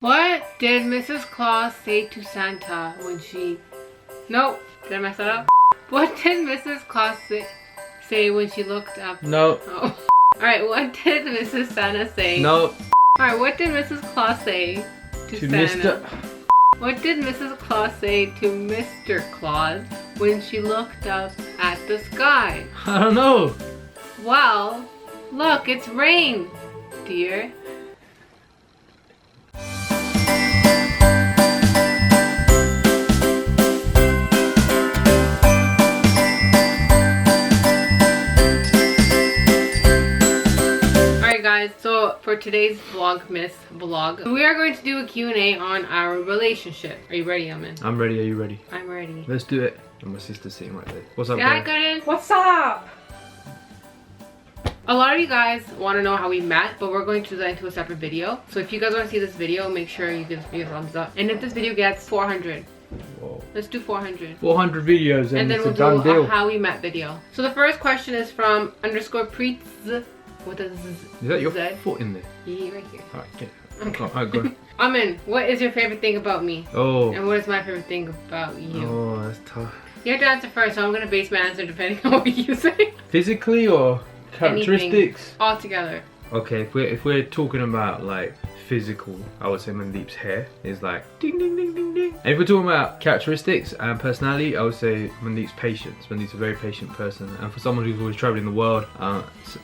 What did Mrs. Claus say to Santa when she... Nope. Did I mess that up? What did Mrs. Claus say when she looked up? No. Oh. Alright, what did Mrs. Santa say? No. Alright, what did Mrs. Claus say to Santa? What did Mrs. Claus say to Mr. Claus when she looked up at the sky? I don't know. Well, look, it's rain, dear. Guys, so for today's Vlogmas vlog, we are going to do a Q&A on our relationship. Are you ready, Amin? I'm ready. Are you ready? I'm ready. Let's do it. And my sister's sitting right there. What's up, Hi, guys? Gooden. What's up? A lot of you guys want to know how we met, but we're going to do that into a separate video. So if you guys want to see this video, make sure you give this video a thumbs up. And if this video gets 400, whoa, let's do 400. 400 videos and then it's we'll a done do deal. a how we met video. So the first question is from _preets. What is Is that your Z? foot in there? Yeah, right here. Alright, get it. Okay. Alright, go. Amin, what is your favorite thing about me? Oh. And what is my favorite thing about you? Oh, that's tough. You have to answer first, so I'm gonna base my answer depending on what you say. Physically or characteristics? Anything. All together. Okay, if we're talking about like physical, I would say Mundheep's hair is like ding ding ding ding ding. And if we're talking about characteristics and personality, I would say Mundheep's patience. Mundheep's a very patient person, and for someone who's always traveling the world,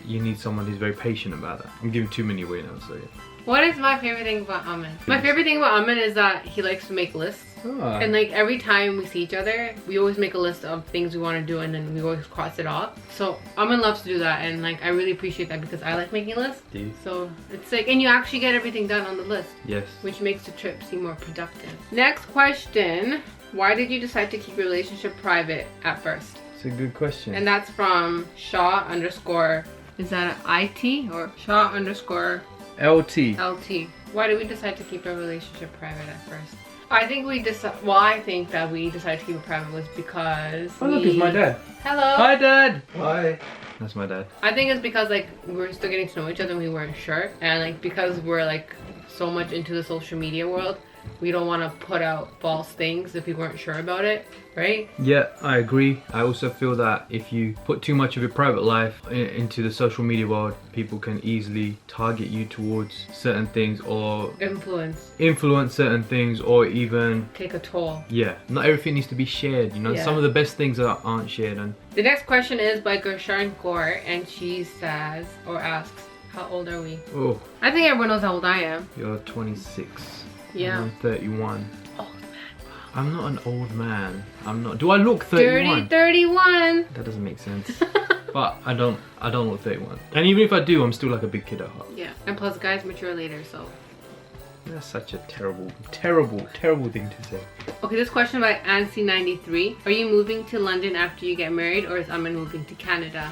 you need someone who's very patient about that. I'm giving too many away now, so yeah. What is my favorite thing about Amin? My favorite thing about Amin is that he likes to make lists. Ah. And like every time we see each other, we always make a list of things we want to do and then we always cross it off. So Amin loves to do that, and like I really appreciate that because I like making lists. Do you? So it's like, and you actually get everything done on the list. Yes. Which makes the trip seem more productive. Next question. Why did you decide to keep your relationship private at first? It's a good question. And that's from Shaw _, is that an IT or Shaw _, LT. LT. Why did we decide to keep our relationship private at first? I think I think that we decided to keep it private was because Oh look, it's my dad. Hello. Hi, Dad. Hi. That's my dad. I think it's because like we're still getting to know each other and we weren't sure, and like because we're like so much into the social media world, we don't want to put out false things if we weren't sure about it, right? Yeah, I agree. I also feel that if you put too much of your private life into the social media world, people can easily target you towards certain things or influence certain things, or even take a toll. Yeah, not everything needs to be shared, you know. Yeah. Some of the best things aren't shared. And the next question is by Gersharin Gore, and she says or asks, how old are we? Oh, I think everyone knows how old I am. you're 26. Yeah. I'm 31. Old man. I'm not an old man. I'm not. Do I look 31? Dirty 31. That doesn't make sense. But I don't look 31. And even if I do, I'm still like a big kid at heart. Yeah, and plus guys mature later, so. That's such a terrible, terrible, terrible thing to say. Okay, this question by Ansi93. Are you moving to London after you get married, or is Amin moving to Canada?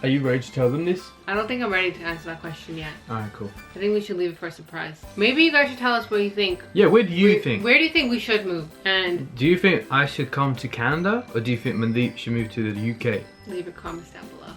Are you ready to tell them this? I don't think I'm ready to answer that question yet. Alright, cool. I think we should leave it for a surprise. Maybe you guys should tell us what you think. Yeah, where do you think? Where do you think we should move? And Do you think I should come to Canada, or do you think Mundheep should move to the UK? leave your comments down below.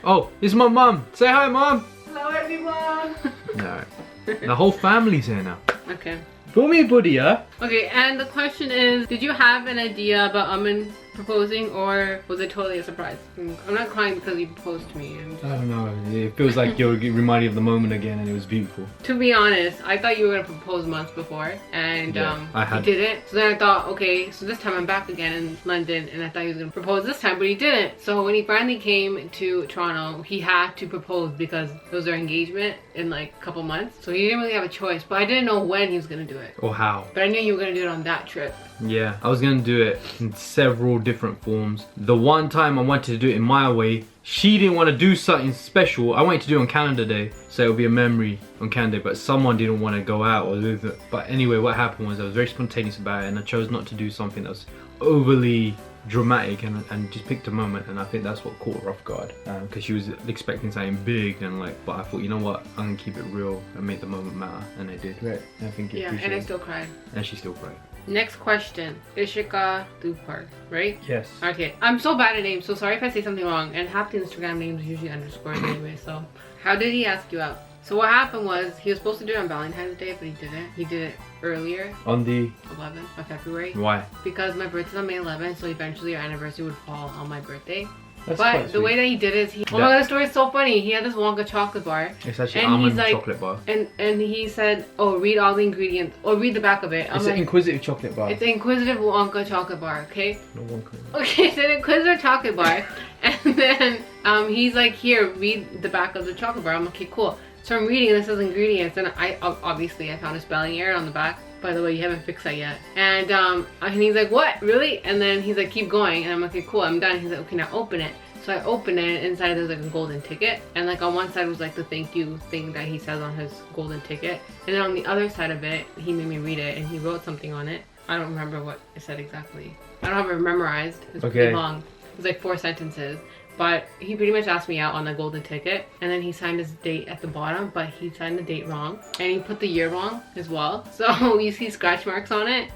Oh, it's my mum. Say hi, mum. Hello everyone. No, the whole family's here now. Okay. For me, buddy, yeah? Okay, and the question is, did you have an idea about Amin proposing, or was it totally a surprise? I'm not crying because you proposed to me. I don't know. It feels like you're reminded of the moment again, and it was beautiful. To be honest, I thought you were gonna propose months before, and I you didn't. So then I thought, okay, so this time I'm back again in London, and I thought he was gonna propose this time, but he didn't. So when he finally came to Toronto, he had to propose because it was their engagement in like a couple months. So he didn't really have a choice, but I didn't know when he was gonna do it. Or how. But I knew you were gonna do it on that trip. Yeah, I was gonna do it in several different forms. The one time I wanted to do it in my way, she didn't want to do something special. I wanted to do it on Canada Day, so it would be a memory on Canada Day, but someone didn't want to go out or do it. But anyway, what happened was I was very spontaneous about it, and I chose not to do something that was overly dramatic, and just picked a moment, and I think that's what caught her off guard, because she was expecting something big, and like, but I thought, you know what, I'm gonna keep it real and make the moment matter, and I did. Right. I think Yeah, and I still cried. And she still cried. Next question. Ishika Dupar, right? Yes. Okay, I'm so bad at names, so sorry if I say something wrong, and half the Instagram names usually underscored anyway, so. How did he ask you out? So what happened was he was supposed to do it on Valentine's Day, but he didn't. He did it earlier, On the 11th of February. why? Because my birthday's on May 11th, so eventually our anniversary would fall on my birthday. That's quite But the way sweet. that he did it is oh my god, the story is so funny. He had this Wonka chocolate bar. It's actually and he's almond like- chocolate bar. And he said, oh, read all the ingredients. Or read the back of it. I'm It's like, an inquisitive chocolate bar. it's an inquisitive Wonka chocolate bar, okay? No one can. Okay, it's an inquisitive chocolate bar. And then he's like, here, read the back of the chocolate bar. I'm like, okay, cool. So I'm reading, this is ingredients. And I obviously I found a spelling error on the back. By the way, you haven't fixed that yet. And he's like, what? Really? And then he's like, keep going. And I'm like, okay, cool, I'm done. He's like, okay, now open it. So I opened it, and inside there's like a golden ticket. And like on one side was like the thank you thing that he says on his golden ticket. And then on the other side of it, he made me read it and he wrote something on it. I don't remember what it said exactly. I don't have it memorized. It's pretty long. It was like 4 sentences. But he pretty much asked me out on the golden ticket, and then he signed his date at the bottom, but he signed the date wrong, and he put the year wrong as well. So you see scratch marks on it.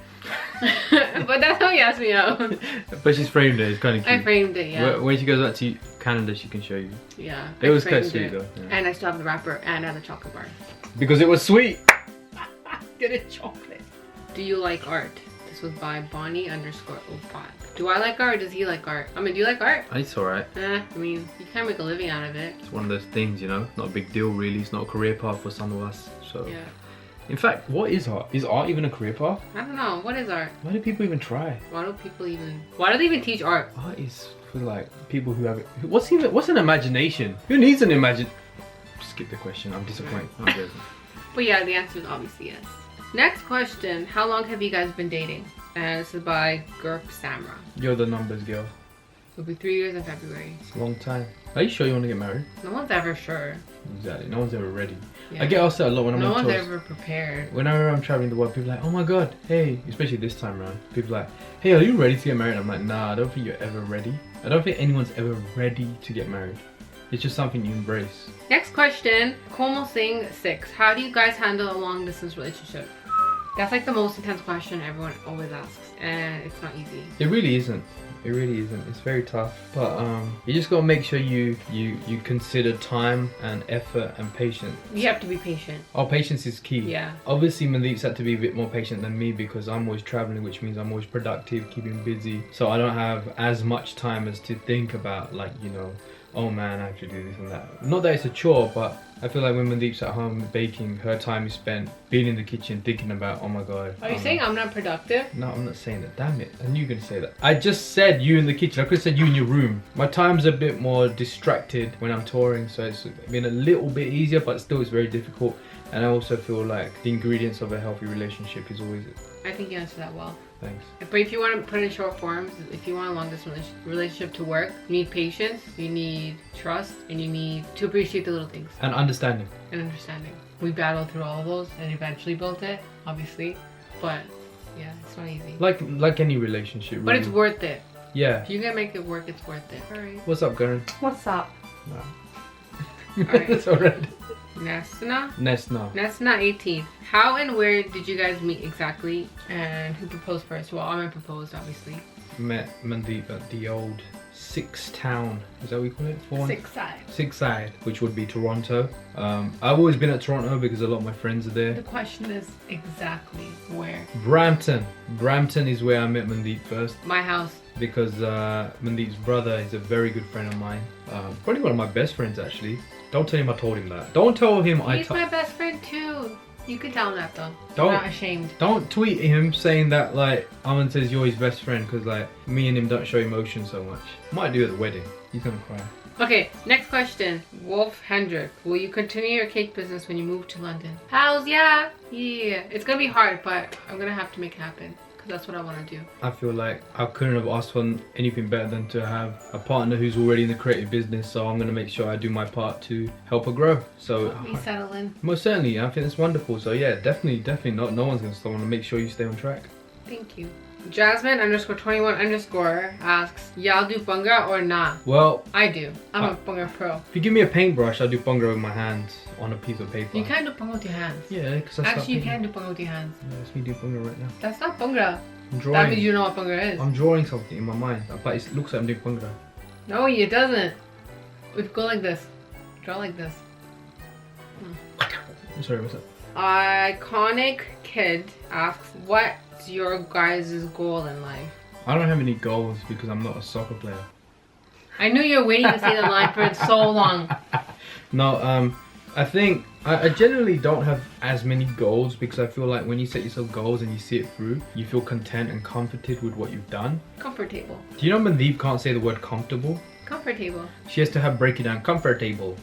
But that's how he asked me out. But she's framed it. It's kind of cute. I framed it, yeah. When she goes back to Canada, she can show you. Yeah. It I was quite framed sweet it. though. Yeah. And I still have the wrapper and I have the chocolate bar. Because it was sweet. Get it chocolate. Do you like art? This was by Bonnie_05. Do I like art or does he like art? I mean, do you like art? It's alright. I mean, you can't make a living out of it. It's one of those things, you know. Not a big deal really. It's not a career path for some of us. So. Yeah. In fact, what is art? Is art even a career path? I don't know. What is art? Why do people even try? Why do they even teach art? Art is for like people who have it. What's an imagination? Who needs an imagine? Skip the question. I'm disappointed. I'm joking. But yeah, the answer is obviously yes. Next question. How long have you guys been dating? And this is by Gurp Samra. You're the numbers girl. It'll be 3 years in February. It's a long time. Are you sure you want to get married? No one's ever sure. Exactly. No one's ever ready. Yeah. I get asked that a lot when I'm No on one's tours. ever prepared. Whenever I'm traveling the world, people are like, oh my god, hey, especially this time around. People are like, hey, are you ready to get married? I'm like, nah, I don't think you're ever ready. I don't think anyone's ever ready to get married. It's just something you embrace. Next question. Komal Singh 6. How do you guys handle a long distance relationship? That's like the most intense question everyone always asks, and it's not easy. It really isn't. It really isn't. It's very tough. But you just gotta make sure you consider time and effort and patience. You have to be patient. Oh, patience is key. Yeah. Obviously, Mundheep's had to be a bit more patient than me because I'm always traveling, which means I'm always productive, keeping busy. So I don't have as much time as to think about, like, you know, oh man, I have to do this and that. Not that it's a chore, but I feel like when Mundheep's at home baking, her time is spent being in the kitchen thinking about, oh my god. Are you saying I'm not productive? No, I'm not saying that. Damn it. I knew you were going to say that. I just said you in the kitchen. I could have said you in your room. My time's a bit more distracted when I'm touring, so it's been a little bit easier, but still it's very difficult. And I also feel like the ingredients of a healthy relationship is always... I think you answered that well. Thanks. But if you want to put it in short forms, if you want a long distance relationship to work, you need patience, you need trust, and you need to appreciate the little things. And understanding. And understanding. We battled through all of those and eventually built it, obviously. But yeah, it's not easy. Like any relationship, really. But it's worth it. Yeah. If you can make it work, it's worth it. Alright. What's up, Garen? What's up? No. Alright. It's alright. Nesna? Nesna. Nesna 18. How and where did you guys meet exactly? And who proposed first? Well, Armin proposed, obviously. Met Mundheep at the old Six Town. Is that what we call it? Six side. Six Side, which would be Toronto. I've always been at Toronto because a lot of my friends are there. The question is exactly where? Brampton. Brampton is where I met Mundheep first My house. because Mundheep's brother is a very good friend of mine. Probably one of my best friends actually. Don't tell him I told him that. Don't tell him He's my best friend too. You could tell him that though. Don't- I'm not ashamed. Don't tweet him saying that like Aman says you're his best friend because like me and him don't show emotion so much. Might do at the wedding. He's gonna cry. Okay, next question. Wolf Hendrick. Will you continue your cake business when you move to London? Hells yeah. Yeah. It's gonna be hard, but I'm gonna have to make it happen. Because that's what I want to do. I feel like I couldn't have asked for anything better than to have a partner who's already in the creative business, so I'm going to make sure I do my part to help her grow. So Help me settle in. most certainly, I think it's wonderful. So yeah, definitely not. No one's going to stop. I want to make sure you stay on track. Thank you. Jasmine_21_ asks, y'all do bunga or nah? Well, I do. I'm a bunga pro. if you give me a paintbrush, I'll do bunga with my hands on a piece of paper. You can do bunga with your hands. Yeah, because I Actually, you can do bunga with your hands. Yeah, it's me doing bunga right now. That's not bunga. I'm That drawing. means you know what bunga is. I'm drawing something in my mind, but it looks like I'm doing bunga. No, it doesn't. We go like this. Draw like this. Sorry, what's up? Iconic Kid asks, what's your guys' goal in life? I don't have any goals because I'm not a soccer player. I knew you were waiting to say the line for so long. No, I think I generally don't have as many goals because I feel like when you set yourself goals and you see it through, you feel content and comforted with what you've done. Comfortable. Do you know Mundheep can't say the word comfortable? Comfortable. She has to break it down. Comfortable.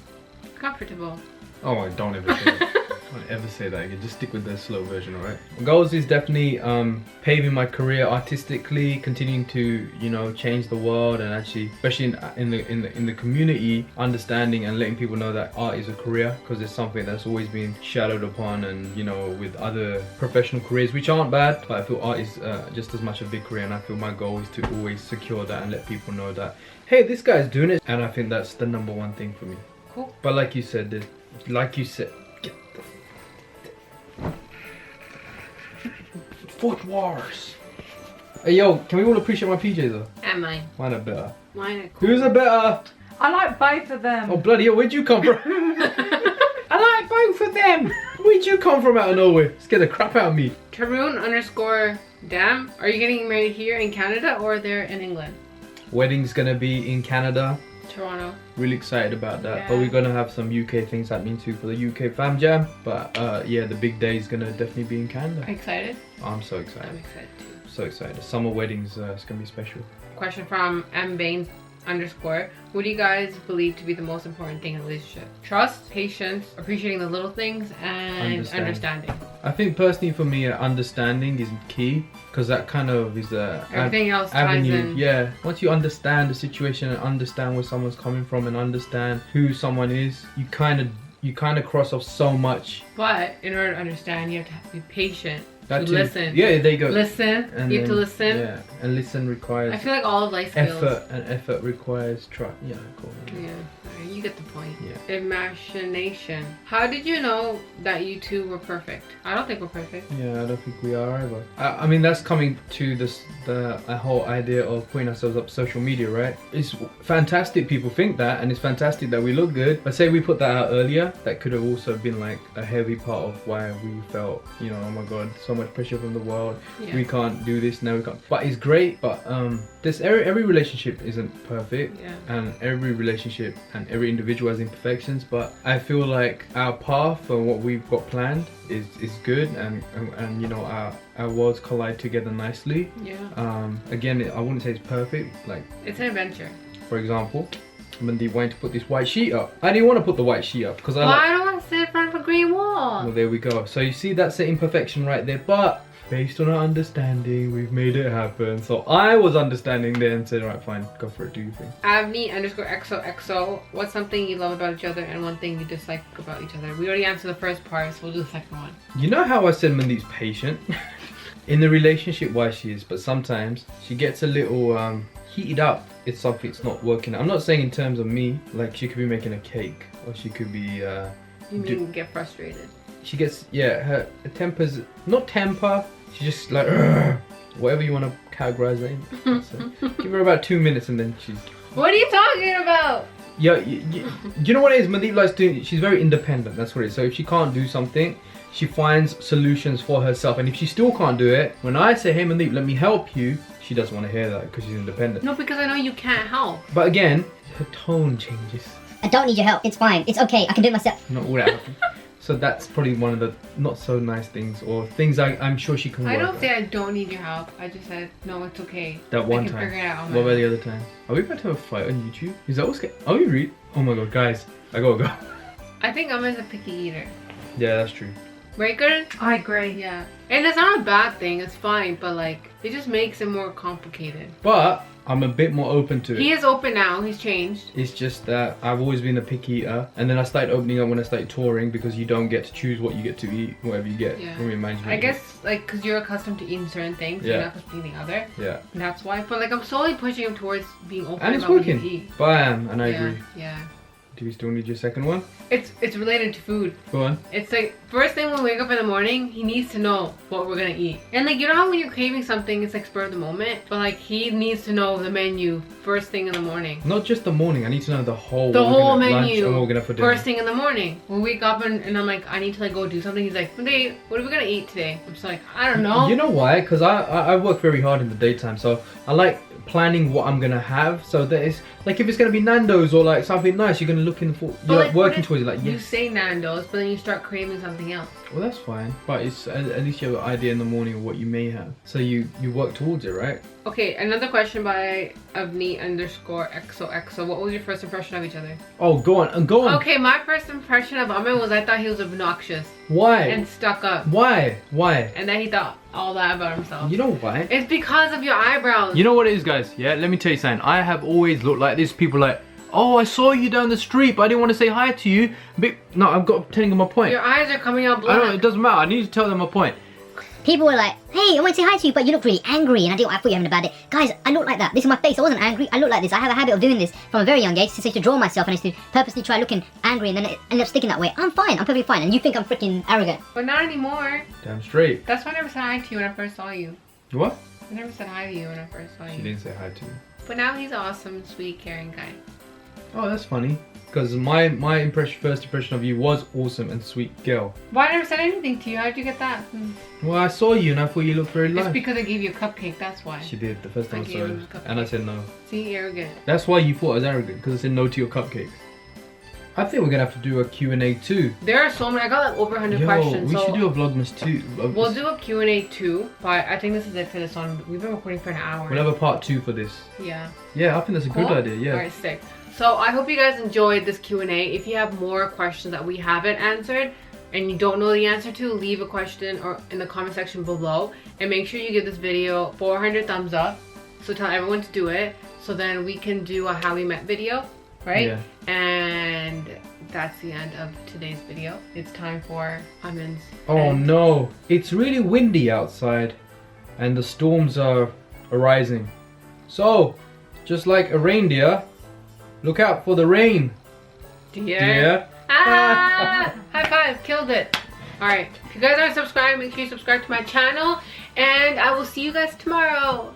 Comfortable. Oh, don't ever say that. Don't ever say that again. Just stick with the slow version, alright? Goals is definitely paving my career artistically, continuing to, you know, change the world, and actually, especially in the community, understanding and letting people know that art is a career, because it's something that's always been shadowed upon, and you know, with other professional careers which aren't bad, but I feel art is just as much a big career, and I feel my goal is to always secure that and let people know that, hey, this guy's doing it, and I think that's the number one thing for me. Cool. But like you said, Foot Wars. Hey yo, can we all appreciate my PJs though? And mine. Mine are better. Mine are cool. Who's a better? I like both of them. Oh bloody hell, where'd you come from? I like both of them. Where'd you come from out of nowhere? Scare the crap out of me. Tarun_Dam, are you getting married here in Canada or there in England? Wedding's gonna be in Canada. Toronto. Really excited about that. Yeah. But we're gonna have some UK things happening too for the UK Fam Jam. But yeah, the big day is gonna definitely be in Canada. Are you excited? I'm so excited. I'm excited too. So excited. Summer weddings, it's gonna be special. Question from mbaines_. What do you guys believe to be the most important thing in a relationship? Trust, patience, appreciating the little things, and understanding. I think personally for me, understanding is key, because that kind of is a Everything else ties avenue. in. Yeah, once you understand the situation and understand where someone's coming from and understand who someone is, you kind of cross off so much. But in order to understand, you have to be patient. That to too. listen. Yeah, there you go. Listen. And You have to then- listen. Yeah, and listen requires I feel like all of life skills. effort, and effort requires trust. Yeah, cool. Yeah, alright, you get the point. Yeah. Imagination. How did you know that you two were perfect? I don't think we're perfect. Yeah, I don't think we are either. I mean, that's coming to the whole idea of putting ourselves up social media, right? It's fantastic people think that, and it's fantastic that we look good. But say we put that out earlier, that could have also been like a heavy part of why we felt, you know, oh my god, so much pressure from the world. Yeah. We can't do this now. We can't. But it's great. But this every relationship isn't perfect, Yeah. and every relationship and every individual has imperfections. But I feel like our path and what we've got planned is good, and you know, our worlds collide together nicely. Yeah. Again, I wouldn't say it's perfect. Like, It's an adventure. for example, Mundheep wanted to put this white sheet up. I didn't want to put the white sheet up because I Well, like. I don't want to sit in front of a green wall. Well, there we go. So you see, that's the imperfection right there. But based on our understanding, we've made it happen. So I was understanding there and said, alright, fine, go for it, do your thing. Avni_XOXO. What's something you love about each other and one thing you dislike about each other? We already answered the first part, so we'll do the second one. You know how I said Mundheep's patient? In the relationship, why she is, but sometimes she gets a little heated up if something's not working. I'm not saying in terms of me, like she could be making a cake, or she could be You mean get frustrated? she gets, yeah, her temper's not temper, she's just like "Ugh," whatever you want to categorize it in. So, give her about 2 minutes and then she's, What are you talking about? yeah, you know what it is, Mundheep likes doing, she's very independent, that's what it is. So if she can't do something, she finds solutions for herself, and if she still can't do it, when I say, hey Mundheep, let me help you, she doesn't want to hear that because she's independent. No, because I know you can't help. But again, her tone changes. I don't need your help. It's fine. It's okay. I can do it myself. Not all that happens. So that's probably one of the not so nice things, or things I'm sure she can work I don't on. say I don't need your help. I just said, no, it's okay. That one I can time. figure it out on What my about own. the other time? Are we about to have a fight on YouTube? Is that what's Are we really? Oh my god, guys. I gotta go. I think I'm a picky eater. Yeah, that's true. Right, good? I agree. Yeah. And it's not a bad thing, it's fine, but like, it just makes it more complicated. But I'm a bit more open to it. He is open now, he's changed. It's just that I've always been a picky eater, and then I started opening up when I started touring, because you don't get to choose what you get to eat, whatever you get. Yeah. It reminds me. I of- guess, like, because you're accustomed to eating certain things, Yeah. you're not accustomed to eating other. Yeah. And that's why. But like, I'm slowly pushing him towards being open And it's about what he working. eats. But I am, and I Yeah, agree. yeah. Do you still need your second one? It's related to food. Go on. It's like first thing when we wake up in the morning, he needs to know what we're gonna eat. And like you know how when you're craving something, it's like spur of the moment. But like he needs to know the menu first thing in the morning. Not just the morning. I need to know the whole. Menu. Lunch and what we're gonna for dinner. First thing in the morning. We wake up and I'm like, I need to like go do something. He's like, Mundheep, what are we gonna eat today? I'm just like, I don't know. You know why? Because I work very hard in the daytime, so I like planning what I'm gonna have. So that it's like if it's gonna be Nando's or like something nice, you're gonna look in for. You're like working towards it. Like you yes. say Nando's, but then you start craving something else. Well, that's fine. But it's at least you have an idea in the morning of what you may have. So you work towards it, right? Okay, another question by Avni_XOXO. What was your first impression of each other? Oh, go on and go on. Okay, my first impression of Amin was I thought he was obnoxious Why? and stuck up. Why? And then he thought all that about himself. You know why? It's because of your eyebrows. You know what it is, guys? Yeah, let me tell you something. I have always looked like this. People like, oh, I saw you down the street, but I didn't want to say hi to you. But no, I've got telling them my point. Your eyes are coming out I black. don't. It doesn't matter. I need to tell them my point. People were like, hey, I want to say hi to you, but you look really angry, and I thought you were having a bad day. Guys, I look like that. This is my face. I wasn't angry. I look like this. I have a habit of doing this from a very young age, since I used to draw myself, and I used to purposely try looking angry, and then it ended up sticking that way. I'm fine. I'm perfectly fine. And you think I'm freaking arrogant. But not anymore. Damn straight. That's why I never said hi to you when I first saw you. What? I never said hi to you when I first saw She you. didn't say hi to me. But now he's awesome, sweet, caring guy. Oh, that's funny. Because my first impression of you was awesome and sweet girl. Why I never said anything to you? How'd you get that? Well, I saw you and I thought you looked very It's nice. because I gave you a cupcake, that's why. She did the first time I I saw gave you, him a cupcake. and I said no. See, arrogant. That's why you thought I was arrogant, because I said no to your cupcakes. I think we're gonna have to do a Q&A too. There are so many. I got like over 100 questions. We so should do a Vlogmas too. We'll do a Q&A too, but I think this is it for this one. We've been recording for an hour. We'll have a part 2 for this. Yeah. Yeah, I think that's a good Cool? idea. Yeah. Alright, sick. So I hope you guys enjoyed this Q&A. If you have more questions that we haven't answered and you don't know the answer to, leave a question or in the comment section below. And make sure you give this video 400 thumbs up. So tell everyone to do it. So then we can do a how we met video, right? Yeah. And that's the end of today's video. It's time for Amin's. Oh end. no, it's really windy outside and the storms are arising. So, just like a reindeer, look out for the rain. Dear. Ah! High five, killed it. Alright, if you guys aren't subscribed, make sure you subscribe to my channel. And I will see you guys tomorrow.